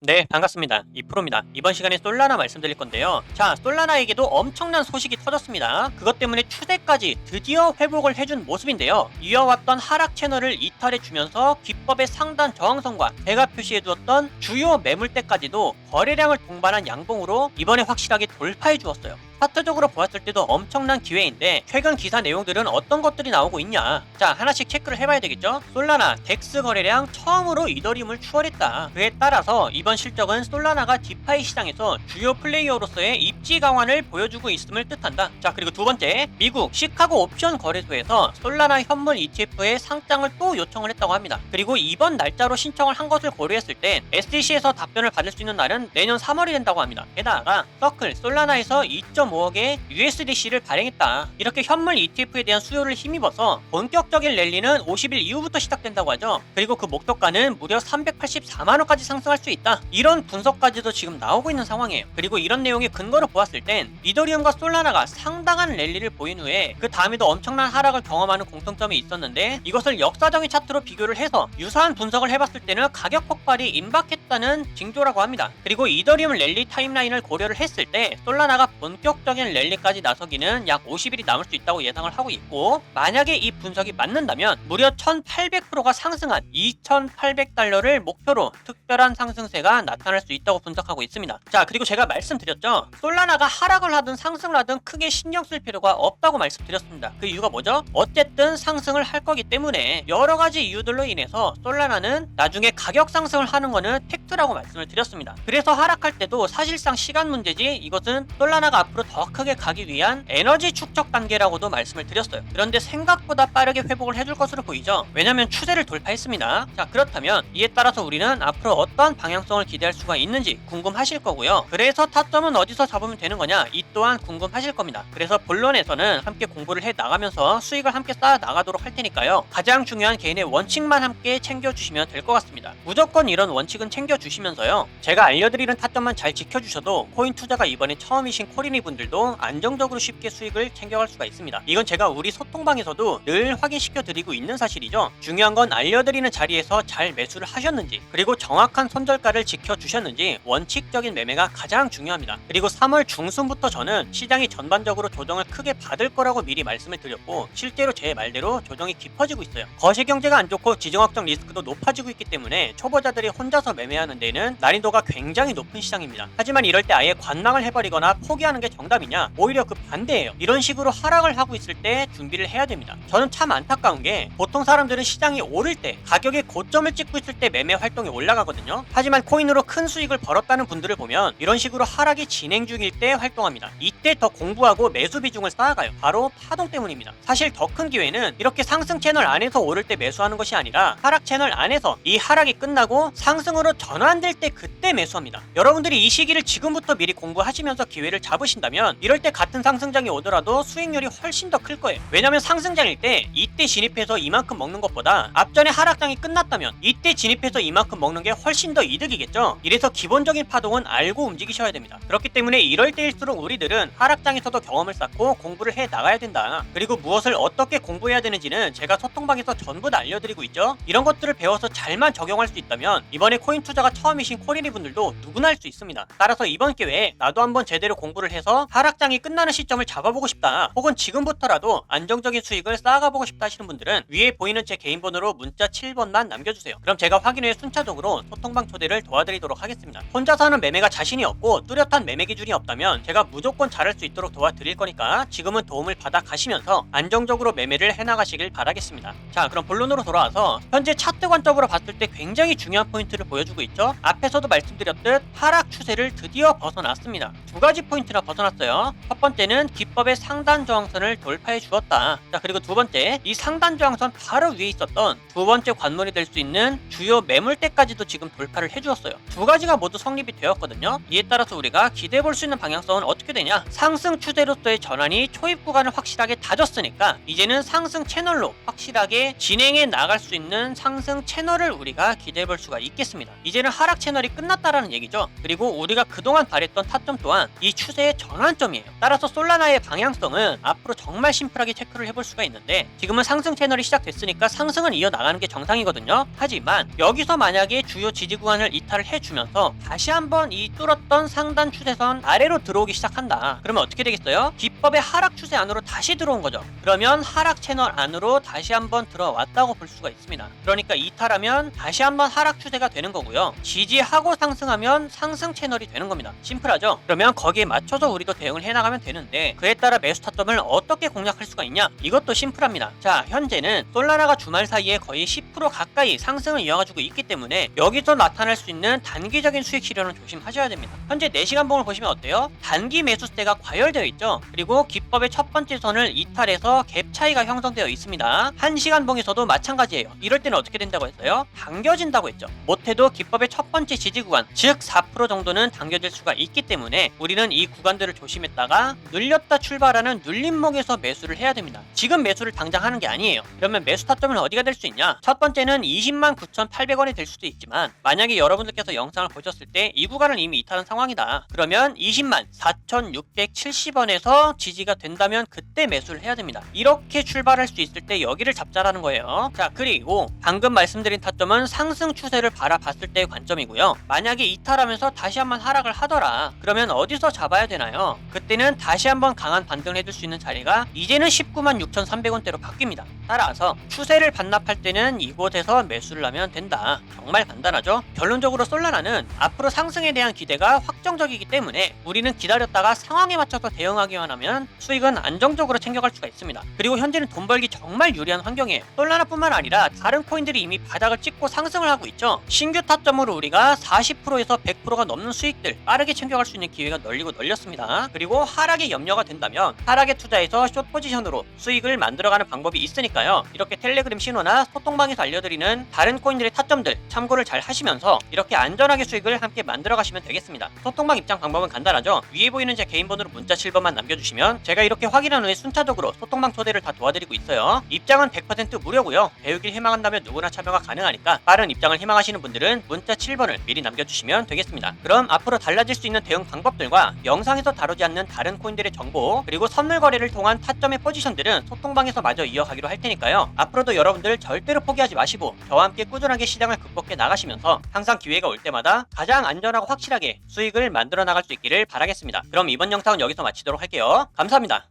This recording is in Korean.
네, 반갑습니다. 이프로입니다. 이번 시간에 솔라나 말씀드릴 건데요. 자, 솔라나에게도 엄청난 소식이 터졌습니다. 그것 때문에 추세까지 드디어 회복을 해준 모습인데요. 이어왔던 하락 채널을 이탈해주면서 기법의 상단 저항선과 배가 표시해두었던 주요 매물대까지도 거래량을 동반한 양봉으로 이번에 확실하게 돌파해주었어요. 차트적으로 보았을 때도 엄청난 기회인데 최근 기사 내용들은 어떤 것들이 나오고 있냐. 자, 하나씩 체크를 해봐야 되겠죠. 솔라나 덱스 거래량 처음으로 이더리움을 추월했다. 그에 따라서 이번 실적은 솔라나가 디파이 시장에서 주요 플레이어로서의 입지 강화를 보여주고 있음을 뜻한다. 자, 그리고 두 번째, 미국 시카고 옵션 거래소에서 솔라나 현물 ETF의 상장을 또 요청을 했다고 합니다. 그리고 이번 날짜로 신청을 한 것을 고려했을 땐 SEC에서 답변을 받을 수 있는 날은 내년 3월이 된다고 합니다. 게다가 서클 솔라나에서 2.5억의 USDC를 발행했다. 이렇게 현물 ETF에 대한 수요를 힘입어서 본격적인 랠리는 50일 이후부터 시작된다고 하죠. 그리고 그 목표가는 무려 384만원까지 상승할 수 있다. 이런 분석까지도 지금 나오고 있는 상황이에요. 그리고 이런 내용의 근거로 보았을 땐 이더리움과 솔라나가 상당한 랠리를 보인 후에 그 다음에도 엄청난 하락을 경험하는 공통점이 있었는데, 이것을 역사적인 차트로 비교를 해서 유사한 분석을 해봤을 때는 가격 폭발이 임박했다는 징조라고 합니다. 그리고 이더리움 랠리 타임라인을 고려를 했을 때 솔라나가 본격적인 랠리까지 나서기는 약 50일이 남을 수 있다고 예상을 하고 있고, 만약에 이 분석이 맞는다면 무려 1800%가 상승한 2800달러를 목표로 특별한 상승세가 나타날 수 있다고 분석하고 있습니다. 자, 그리고 제가 말씀드렸죠. 솔라나가 하락을 하든 상승을 하든 크게 신경 쓸 필요가 없다고 말씀드렸습니다. 그 이유가 뭐죠? 어쨌든 상승을 할 거기 때문에 여러 가지 이유들로 인해서 솔라나는 나중에 가격 상승을 하는 거는 팩트라고 말씀을 드렸습니다. 그래서 하락할 때도 사실상 시간 문제지, 이것은 솔라나가 앞으로 더 크게 가기 위한 에너지 축적 단계라고도 말씀을 드렸어요. 그런데 생각보다 빠르게 회복을 해줄 것으로 보이죠. 왜냐면 추세를 돌파했습니다. 자, 그렇다면 이에 따라서 우리는 앞으로 어떤 방향성을 기대할 수가 있는지 궁금하실 거고요. 그래서 타점은 어디서 잡으면 되는 거냐, 이 또한 궁금하실 겁니다. 그래서 본론에서는 함께 공부를 해 나가면서 수익을 함께 쌓아 나가도록 할 테니까요. 가장 중요한 개인의 원칙만 함께 챙겨주시면 될 것 같습니다. 무조건 이런 원칙은 챙겨주시면서요, 제가 알려드리는 타점만 잘 지켜주셔도 코인 투자가 이번에 처음이신 코리니 분들도 안정적으로 쉽게 수익을 챙겨갈 수가 있습니다. 이건 제가 우리 소통방에서도 늘 확인시켜 드리고 있는 사실이죠. 중요한 건 알려드리는 자리에서 잘 매수를 하셨는지, 그리고 정확한 손절가를 지켜주셨는지, 원칙적인 매매가 가장 중요합니다. 그리고 3월 중순부터 저는 시장이 전반적으로 조정을 크게 받을 거라고 미리 말씀을 드렸고, 실제로 제 말대로 조정이 깊어지고 있어요. 거시경제가 안 좋고 지정학적 리스크도 높아지고 있기 때문에 초보자들이 혼자서 매매하는 데는 난이도가 굉장히 높은 시장입니다. 하지만 이럴 때 아예 관망을 해버리거나 포기하는 게 정답이냐? 오히려 그 반대예요. 이런 식으로 하락을 하고 있을 때 준비를 해야 됩니다. 저는 참 안타까운 게, 보통 사람들은 시장이 오를 때, 가격의 고점을 찍고 있을 때 매매 활동이 올라가거든요. 하지만 코인으로 큰 수익을 벌었다는 분들을 보면 이런 식으로 하락이 진행 중일 때 활동합니다. 이때 더 공부하고 매수 비중을 쌓아가요. 바로 파동 때문입니다. 사실 더 큰 기회는 이렇게 상승 채널 안에서 오를 때 매수하는 것이 아니라 하락 채널 안에서 이 하락이 끝나고 상승으로 전환될 때 그때 매수합니다. 여러분들이 이 시기를 지금부터 미리 공부하시면서 기회를 잡으신다면 이럴 때 같은 상승장이 오더라도 수익률이 훨씬 더 클 거예요. 왜냐면 상승장일 때 이때 진입해서 이만큼 먹는 것보다 앞전에 하락장이 끝났다면 이때 진입해서 이만큼 먹는 게 훨씬 더 이득이겠죠. 이래서 기본적인 파동은 알고 움직이셔야 됩니다. 그렇기 때문에 이럴 때일수록 우리들은 하락장에서도 경험을 쌓고 공부를 해 나가야 된다. 그리고 무엇을 어떻게 공부해야 되는지는 제가 소통방에서 전부 다 알려드리고 있죠. 이런 것들을 배워서 잘만 적용할 수 있다면 이번에 코인 투자가 처음이신 코리니 분들도 누구나 할 수 있습니다. 따라서 이번 기회에 나도 한번 제대로 공부를 해서 하락장이 끝나는 시점을 잡아보고 싶다, 혹은 지금부터라도 안정적인 수익을 쌓아가보고 싶다 하시는 분들은 위에 보이는 제 개인 번호로 문자 7번만 남겨주세요. 그럼 제가 확인 후에 순차적으로 소통방 초대를 도와드리도록 하겠습니다. 혼자서 하는 매매가 자신이 없고 뚜렷한 매매 기준이 없다면 제가 무조건 잘할 수 있도록 도와드릴 거니까 지금은 도움을 받아 가시면서 안정적으로 매매를 해나가시길 바라겠습니다. 자, 그럼 본론으로 돌아와서 현재 차트 관점으로 봤을 때 굉장히 중요한 포인트를 보여주고 있죠. 앞에서도 말씀드렸듯 하락 추세를 드디어 벗어났습니다. 두 가지 포인트나 벗어났어요. 첫 번째는 기법의 상단 저항선을 돌파해 주었다. 자, 그리고 두 번째, 이 상단 저항선 바로 위에 있었던 두 번째 관문이 될 수 있는 주요 매물대까지도 지금 돌파를 해주었어요. 두 가지가 모두 성립이 되었거든요. 이에 따라서 우리가 기대해 볼 수 있는 방향성은 어떻게 되냐? 상승 추세로서의 전환이 초입 구간을 확실하게 다졌으니까 이제는 상승 채널로 확실하게 진행해 나갈 수 있는 상승 채널을 우리가 기대해 볼 수가 있겠습니다. 이제는 하락 채널이 끝났다라는 얘기죠. 그리고 우리가 그동안 바랬던 타점 또한 이 추세의 전환 전환점이에요. 따라서 솔라나의 방향성은 앞으로 정말 심플하게 체크를 해볼 수가 있는데, 지금은 상승 채널이 시작됐으니까 상승은 이어나가는 게 정상이거든요. 하지만 여기서 만약에 주요 지지 구간을 이탈을 해주면서 다시 한번 이 뚫었던 상단 추세선 아래로 들어오기 시작한다. 그러면 어떻게 되겠어요? 기법의 하락 추세 안으로 다시 들어온 거죠. 그러면 하락 채널 안으로 다시 한번 들어왔다고 볼 수가 있습니다. 그러니까 이탈하면 다시 한번 하락 추세가 되는 거고요. 지지하고 상승하면 상승 채널이 되는 겁니다. 심플하죠? 그러면 거기에 맞춰서 우리도 대응을 해나가면 되는데, 그에 따라 매수 타점을 어떻게 공략할 수가 있냐? 이것도 심플합니다. 자, 현재는 솔라나가 주말 사이에 거의 10% 가까이 상승을 이어가지고 있기 때문에 여기서 나타날 수 있는 단기적인 수익 실현은 조심하셔야 됩니다. 현재 4시간 봉을 보시면 어때요? 단기 매수세가 과열되어 있죠? 그리고 기법의 첫 번째 선을 이탈해서 갭 차이가 형성되어 있습니다. 1시간 봉에서도 마찬가지예요. 이럴 때는 어떻게 된다고 했어요? 당겨진다고 했죠. 못해도 기법의 첫 번째 지지 구간, 즉 4% 정도는 당겨질 수가 있기 때문에 우리는 이 구간들을 조심했다가 눌렸다 출발하는 눌림목에서 매수를 해야 됩니다. 지금 매수를 당장 하는 게 아니에요. 그러면 매수 타점은 어디가 될 수 있냐? 첫 번째는 20만 9,800원이 될 수도 있지만, 만약에 여러분들께서 영상을 보셨을 때 이 구간을 이미 이탈한 상황이다. 그러면 20만 4,670원에서 지지가 된다면 그때 매수를 해야 됩니다. 이렇게 출발할 수 있을 때 여기를 잡자라는 거예요. 자, 그리고 방금 말씀드린 타점은 상승 추세를 바라봤을 때의 관점이고요. 만약에 이탈하면서 다시 한번 하락을 하더라. 그러면 어디서 잡아야 되나요? 그때는 다시 한번 강한 반등을 해줄 수 있는 자리가 이제는 19만 6,300원대로 바뀝니다. 따라서 추세를 반납할 때는 이곳에서 매수를 하면 된다. 정말 간단하죠? 결론적으로 솔라나는 앞으로 상승에 대한 기대가 확정적이기 때문에 우리는 기다렸다가 상황에 맞춰서 대응하기만 하면 수익은 안정적으로 챙겨갈 수가 있습니다. 그리고 현재는 돈 벌기 정말 유리한 환경이에요. 솔라나뿐만 아니라 다른 코인들이 이미 바닥을 찍고 상승을 하고 있죠. 신규 타점으로 우리가 40%에서 100%가 넘는 수익들 빠르게 챙겨갈 수 있는 기회가 널리고 널렸습니다. 그리고 하락에 염려가 된다면 하락에 투자해서 숏 포지션으로 수익을 만들어가는 방법이 있으니까요. 이렇게 텔레그램 신호나 소통방에서 알려드리는 다른 코인들의 타점들 참고를 잘 하시면서 이렇게 안전하게 수익을 함께 만들어 가시면 되겠습니다. 소통방 입장 방법은 간단하죠. 위에 보이는 제 개인 번호로 문자 7번만 남겨주시면 제가 이렇게 확인한 후에 순차적으로 소통방 초대를 다 도와드리고 있어요. 입장은 100% 무료고요. 배우길 희망한다면 누구나 참여가 가능하니까 빠른 입장을 희망하시는 분들은 문자 7번을 미리 남겨주시면 되겠습니다. 그럼 앞으로 달라질 수 있는 대응 방법들과 영상에서 다루지 않는 다른 코인들의 정보, 그리고 선물 거래를 통한 타점의 포지션들은 소통방에서 마저 이어가기로 할 테니까요. 앞으로도 여러분들 절대로 포기하지 마시고 저와 함께 꾸준하게 시장을 극복해 나가시면서 항상 기회가 올 때마다 가장 안전하고 확실하게 수익을 만들어 나갈 수 있기를 바라겠습니다. 그럼 이번 영상은 여기서 마치도록 할게요. 감사합니다.